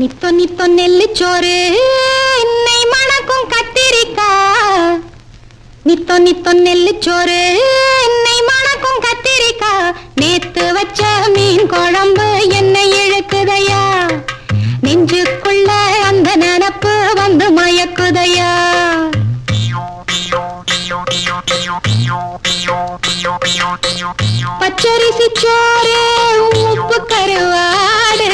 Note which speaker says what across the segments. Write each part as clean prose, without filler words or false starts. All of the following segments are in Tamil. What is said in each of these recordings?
Speaker 1: நித்தோ நித்தோ நெல்லுச்சோறு இன்னை மணக்கும் கத்திரிக்கா. நித்தோ நித்தோ நெல்லுச்சோறு இன்னை மணக்கும் கத்திரிக்கா. நேத்து வச்ச மீன் குழம்பு என்னை இழுக்குதையா. நெஞ்சுக்குள்ள அந்த நினப்பு வந்து மயக்குதையா. பச்சரிசி சோறு உப்பு கருவாடு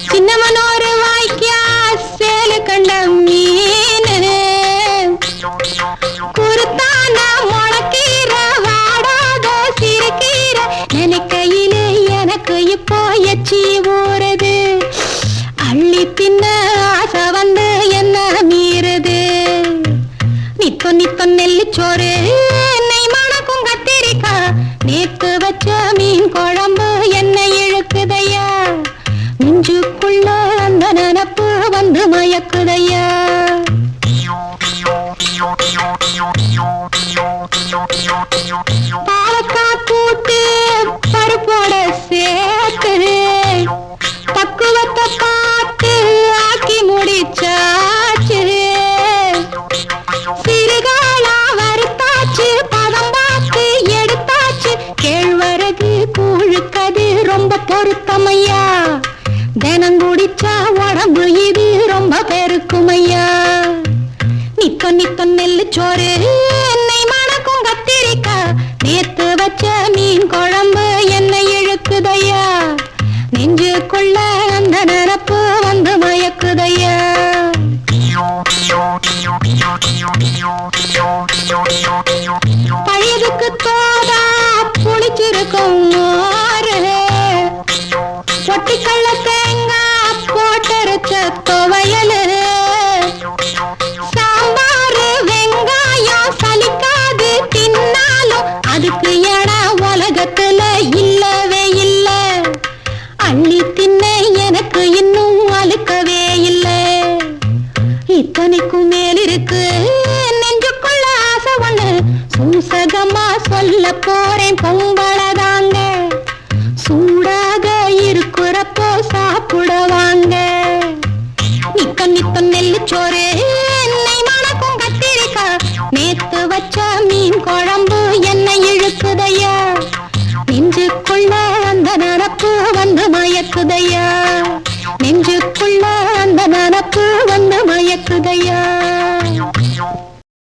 Speaker 1: சின்னமனோரு வாய்க்கா சேலு கண்ட மீன் குருத்தான முளக்கீர வாடாத சிறுகீர நினைக்கையிலே எனக்கு இப்போ எச்சி ஊறுது. அள்ளி தின்ன ஆசை வந்து என்ன மீறுது. நித்தோ நித்தோ நெல்லுச்சோறு என்னை மணக்கும் கத்திரிக்கா. நேத்து வச்ச மீன் குழம்பு என்னை இழுக்குதையா. நெஞ்சுக்குள்ள அந்த நினப்பு வந்து மயக்குதையா. பாலக்காய் கூட்டு பருப்போட சேர்த்து பக்குவத்தை பார்த்து ஆக்கி முடிச்சாச்சு. சிறுகாலா வறுத்தாச்சு பதம் பார்த்து எடுத்தாச்சு. கேழ்வரகு கூழுக்கது ரொம்ப பொருத்தமையா. தினம் குடிச்சா உடம்பு இது ரொம்ப பெருக்குமையா. நித்தோ நித்தோ நெல்லுச்சோறு என்னை மணக்கும் கத்திரிக்கா. நேத்து வச்ச மீன் குழம்பு என்னை இழுக்குதையா. நெஞ்சுக்குள்ள அந்த நினப்பு வந்து மயக்குதையா. பழையதுக்கு தோதா புளிச்சிருக்கும் மோரு பொட்டிக்கல்ல தேங்காய் போட்டரைச்ச துவையலு சாம்பாரு வெங்காயம் சலிக்காது தின்னாலும் அதுக்கு இடம் உலகத்துல இல்லவே இல்ல. அள்ளி தின்ன எனக்கு இன்னும் அழுக்கவே இல்லை. இத்தனைக்கும் மேல் இருக்கு நெஞ்சுக்குள்ள ஆசை ஒண்ணு. சூசகமா சொல்ல போறேன் பொம்பளதாங்க. சூடாக இருக்கிறப்போ சாப்பிடுவாங்க. நித்தோ நித்தோ நெல்லுச்சோறு